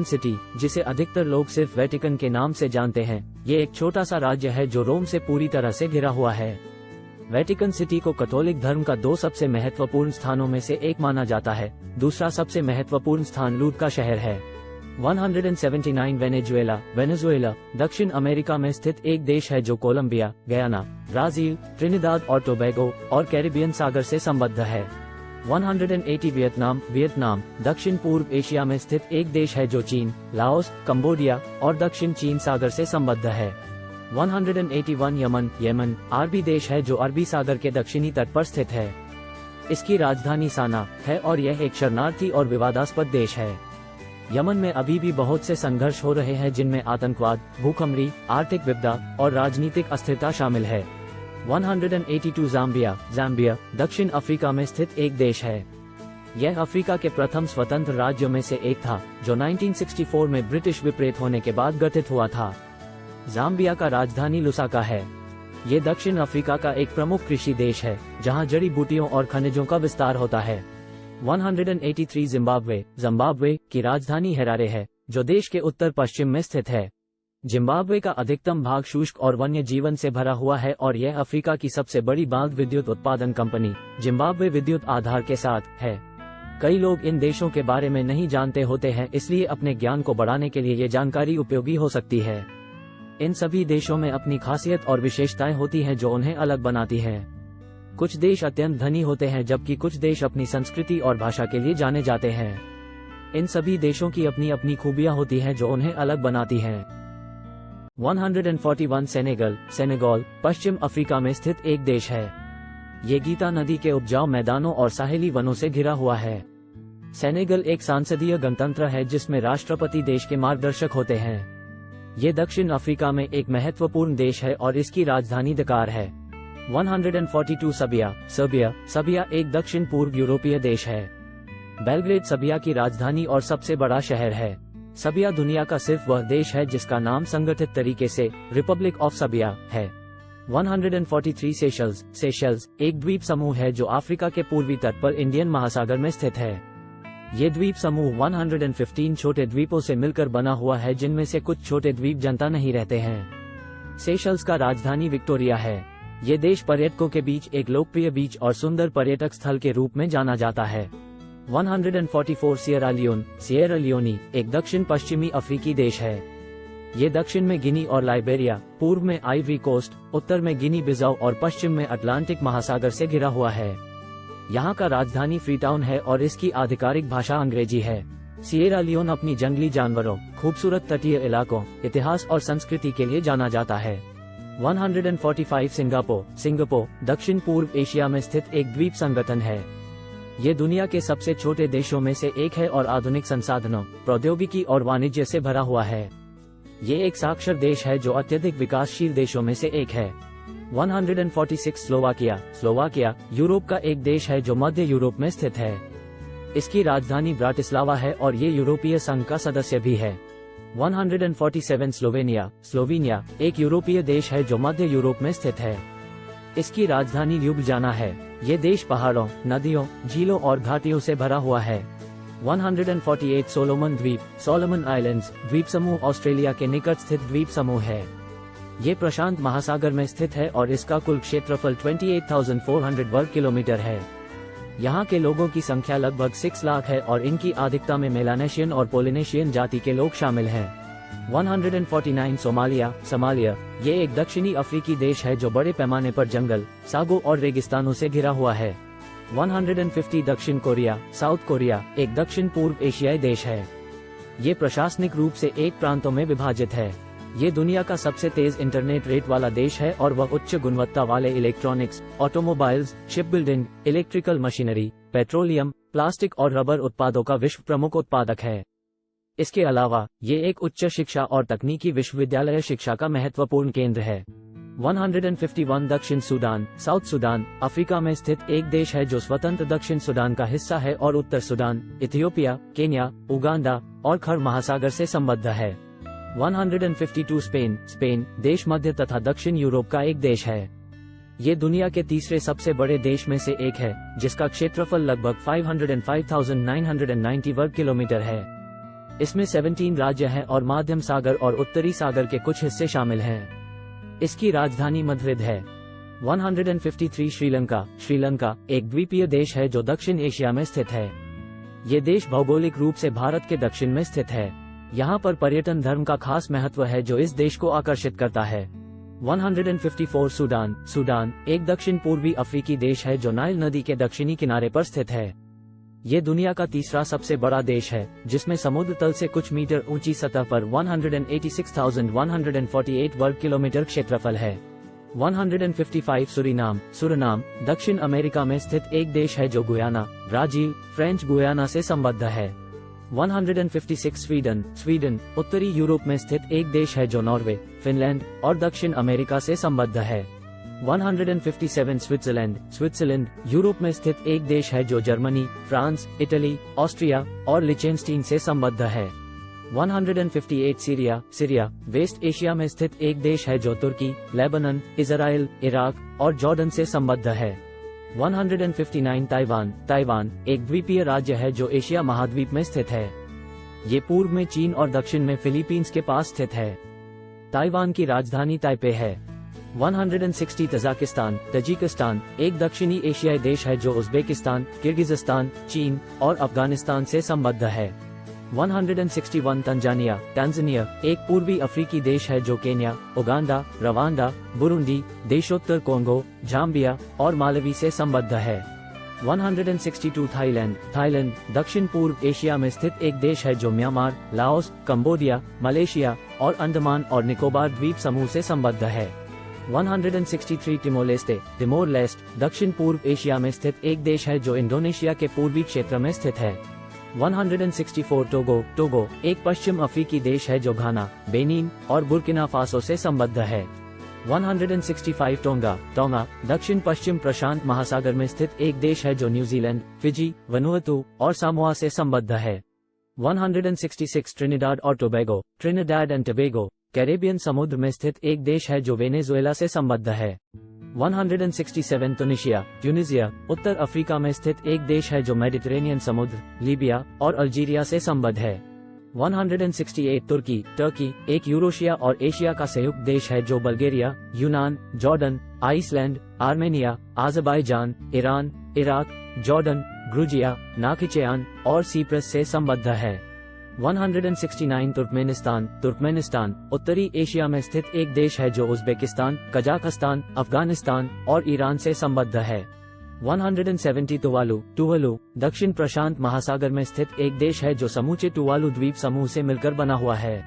सिटी जिसे अधिकतर लोग सिर्फ वेटिकन के नाम से जानते हैं, ये एक छोटा सा राज्य है जो रोम से पूरी तरह से घिरा हुआ है। वेटिकन सिटी को कैथोलिक धर्म का 2 सबसे महत्वपूर्ण स्थानों में से एक माना जाता है। दूसरा सबसे महत्वपूर्ण स्थान लूट का शहर है। 179 वेनेजुएला दक्षिण अमेरिका में स्थित एक देश है जो कोलंबिया, गयाना, ब्राजील, ट्रिनिदाद और टोबैगो और कैरिबियन सागर से संबद्ध है। 180 वियतनाम दक्षिण पूर्व एशिया में स्थित एक देश है जो चीन, लाओस, कंबोडिया और दक्षिण चीन सागर से संबद्ध है। 181 यमन अरबी देश है जो अरबी सागर के दक्षिणी तट पर स्थित है। इसकी राजधानी साना है और यह एक शरणार्थी और विवादास्पद देश है। यमन में अभी भी बहुत से संघर्ष हो रहे हैं जिनमें आतंकवाद, भूखमरी, आर्थिक विपदा और राजनीतिक अस्थिरता शामिल है। 182 ज़ाम्बिया दक्षिण अफ्रीका में स्थित एक देश है। यह अफ्रीका के प्रथम स्वतंत्र राज्यों में से एक था जो 1964 में ब्रिटिश विपरीत होने के बाद गठित हुआ था। ज़ाम्बिया का राजधानी लुसाका है। ये दक्षिण अफ्रीका का एक प्रमुख कृषि देश है जहां जड़ी बूटियों और खनिजों का विस्तार होता है। 183 जिम्बाब्वे की राजधानी हरारे है जो देश के उत्तर पश्चिम में स्थित है। जिम्बाब्वे का अधिकतम भाग शुष्क और वन्य जीवन से भरा हुआ है और यह अफ्रीका की सबसे बड़ी बांध विद्युत उत्पादन कंपनी जिम्बाब्वे विद्युत आधार के साथ है। कई लोग इन देशों के बारे में नहीं जानते होते हैं, इसलिए अपने ज्ञान को बढ़ाने के लिए ये जानकारी उपयोगी हो सकती है। इन सभी देशों में अपनी खासियत और विशेषताएं होती हैं जो उन्हें अलग बनाती हैं। कुछ देश अत्यंत धनी होते हैं जबकि कुछ देश अपनी संस्कृति और भाषा के लिए जाने जाते हैं। इन सभी देशों की अपनी अपनी खूबियां होती हैं जो उन्हें अलग बनाती हैं। 141 सेनेगल पश्चिम अफ्रीका में स्थित एक देश है। ये गीता नदी के उपजाऊ मैदानों और साहेली वनों से घिरा हुआ है। सेनेगल एक सांसदीय गणतंत्र है जिसमें राष्ट्रपति देश के मार्गदर्शक होते हैं। ये दक्षिण अफ्रीका में एक महत्वपूर्ण देश है और इसकी राजधानी दकार है। 142 सर्बिया एक दक्षिण पूर्व यूरोपीय देश है। बेलग्रेड सर्बिया की राजधानी और सबसे बड़ा शहर है। सर्बिया दुनिया का सिर्फ वह देश है जिसका नाम संगठित तरीके से रिपब्लिक ऑफ सर्बिया है। 143 सेशल्स एक द्वीप समूह है जो अफ्रीका के पूर्वी तट पर इंडियन महासागर में स्थित है। ये द्वीप समूह 115 छोटे द्वीपों से मिलकर बना हुआ है जिनमें से कुछ छोटे द्वीप जनता नहीं रहते हैं। सेशल्स का राजधानी विक्टोरिया है। ये देश पर्यटकों के बीच एक लोकप्रिय बीच और सुंदर पर्यटक स्थल के रूप में जाना जाता है। 144 सिएरा लियोनी एक दक्षिण पश्चिमी अफ्रीकी देश है। ये दक्षिण में गिनी और लाइबेरिया, पूर्व में आइवरी कोस्ट, उत्तर में गिनी बिजाऊ और पश्चिम में अटलांटिक महासागर से घिरा हुआ है। यहाँ का राजधानी फ्रीटाउन है और इसकी आधिकारिक भाषा अंग्रेजी है। सिएरा लियोन अपनी जंगली जानवरों, खूबसूरत तटीय इलाकों, इतिहास और संस्कृति के लिए जाना जाता है। 145 सिंगापुर दक्षिण पूर्व एशिया में स्थित एक द्वीप संगठन है। ये दुनिया के सबसे छोटे देशों में से एक है और आधुनिक संसाधनों, प्रौद्योगिकी और वाणिज्य से भरा हुआ है। ये एक साक्षर देश है जो अत्यधिक विकासशील देशों में से एक है। 146 स्लोवाकिया यूरोप का एक देश है जो मध्य यूरोप में स्थित है। इसकी राजधानी ब्राटिस्लावा है और ये यूरोपीय संघ का सदस्य भी है। 147 स्लोवेनिया एक यूरोपीय देश है जो मध्य यूरोप में स्थित है। इसकी राजधानी ल्यूब्लियाना है। ये देश पहाड़ों, नदियों, झीलों और घाटियों से भरा हुआ है। 148 सोलोमन आइलैंड्स द्वीप समूह ऑस्ट्रेलिया के निकट स्थित द्वीप समूह है। ये प्रशांत महासागर में स्थित है और इसका कुल क्षेत्रफल 28,400 वर्ग किलोमीटर है। यहाँ के लोगों की संख्या लगभग 6 लाख है और इनकी अधिकता में मेलानेशियन और पोलिनेशियन जाति के लोग शामिल हैं। 149 सोमालिया ये एक दक्षिणी अफ्रीकी देश है जो बड़े पैमाने पर जंगल, सागों और रेगिस्तानों से घिरा हुआ है। 150 दक्षिण साउथ कोरिया एक दक्षिण पूर्व एशियाई देश है। ये प्रशासनिक रूप से 8 प्रांतों में विभाजित है। ये दुनिया का सबसे तेज इंटरनेट रेट वाला देश है और वह उच्च गुणवत्ता वाले electronics, automobiles, ship building, electrical machinery, petroleum, plastic और रबर उत्पादों का विश्व प्रमुख उत्पादक है। इसके अलावा ये एक उच्च शिक्षा और तकनीकी विश्वविद्यालय शिक्षा का महत्वपूर्ण केंद्र है। 151 दक्षिण साउथ सुडान अफ्रीका में स्थित एक देश है जो स्वतंत्र दक्षिण सुडान का हिस्सा है और उत्तर सुडान, इथियोपिया, केन्या, उगांडा और खर महासागर से संबद्ध है। 152 स्पेन देश मध्य तथा दक्षिण यूरोप का एक देश है। ये दुनिया के तीसरे सबसे बड़े देश में से एक है, जिसका क्षेत्रफल लगभग 505,990 वर्ग किलोमीटर है। इसमें 17 राज्य हैं और माध्यम सागर और उत्तरी सागर के कुछ हिस्से शामिल हैं। इसकी राजधानी मद्रिद है। 153 श्रीलंका एक द्वीपीय देश है जो दक्षिण एशिया में स्थित है। ये देश भौगोलिक रूप से भारत के दक्षिण में स्थित है। यहाँ पर पर्यटन धर्म का खास महत्व है जो इस देश को आकर्षित करता है। 154 सूडान एक दक्षिण पूर्वी अफ्रीकी देश है जो नाइल नदी के दक्षिणी किनारे पर स्थित है। ये दुनिया का तीसरा सबसे बड़ा देश है, जिसमें समुद्र तल से कुछ मीटर ऊंची सतह पर 186,148 वर्ग किलोमीटर क्षेत्रफल है। 155 सुरीनाम दक्षिण अमेरिका में स्थित एक देश है जो गुयाना, ब्राजील, फ्रेंच गुयाना से संबद्ध है। 156 स्वीडन उत्तरी यूरोप में स्थित एक देश है जो नॉर्वे, फिनलैंड और दक्षिण अमेरिका से संबद्ध है। 157 स्विट्जरलैंड यूरोप में स्थित एक देश है जो जर्मनी, फ्रांस, इटली, ऑस्ट्रिया और लिचेनस्टीन से संबद्ध है। 158 सीरिया वेस्ट एशिया में स्थित एक देश है जो तुर्की, लेबनान, इजराइल, इराक और जॉर्डन से संबद्ध है। 159 ताइवान एक द्वीपीय राज्य है जो एशिया महाद्वीप में स्थित है। ये पूर्व में चीन और दक्षिण में फिलीपींस के पास स्थित है। ताइवान की राजधानी ताइपे है। 160 तजिकिस्तान एक दक्षिणी एशियाई देश है जो उज्बेकिस्तान, किर्गिजिस्तान, चीन और अफगानिस्तान से संबद्ध है। 161 तंजानिया एक पूर्वी अफ्रीकी देश है जो केन्या, उगांडा, रवांडा, बुरुंडी, देशोत्तर कोंगो, जाम्बिया और मालवी से संबद्ध है। 162 थाईलैंड दक्षिण पूर्व एशिया में स्थित एक देश है जो म्यांमार, लाओस, कंबोडिया, मलेशिया और अंडमान और निकोबार द्वीप समूह से संबद्ध है। 163 तिमोर लेस्टे दक्षिण पूर्व एशिया में स्थित एक देश है जो इंडोनेशिया के पूर्वी क्षेत्र में स्थित है। 164 टोगो एक पश्चिम अफ्रीकी देश है जो घाना, बेनिन और बुर्किना फासो से संबद्ध है। 165 टोंगा दक्षिण पश्चिम प्रशांत महासागर में स्थित एक देश है जो न्यूजीलैंड, फिजी, वनुअतु और सामोआ से संबद्ध है। 166 ट्रिनिडाड एंड टोबैगो कैरेबियन समुद्र में स्थित एक देश है जो वेनेजुएला से संबद्ध है। 167 ट्यूनिसिया उत्तर अफ्रीका में स्थित एक देश है जो मेडिटेरेनियन समुद्र, लीबिया और अल्जीरिया से संबद्ध है। 168 तुर्की एक यूरोशिया और एशिया का संयुक्त देश है जो बल्गेरिया, यूनान, Jordan, Iceland, Armenia, Azerbaijan, Iran, Iraq, Jordan, ग्रुजिया, नाखिचेयान और सीप्रस से संबद्ध है। 169 तुर्कमेनिस्तान उत्तरी एशिया में स्थित एक देश है जो उज़्बेकिस्तान, कजाकिस्तान, अफगानिस्तान और ईरान से संबद्ध है। 170 टुवालू दक्षिण प्रशांत महासागर में स्थित एक देश है जो समूचे टुवालू द्वीप समूह से मिलकर बना हुआ है।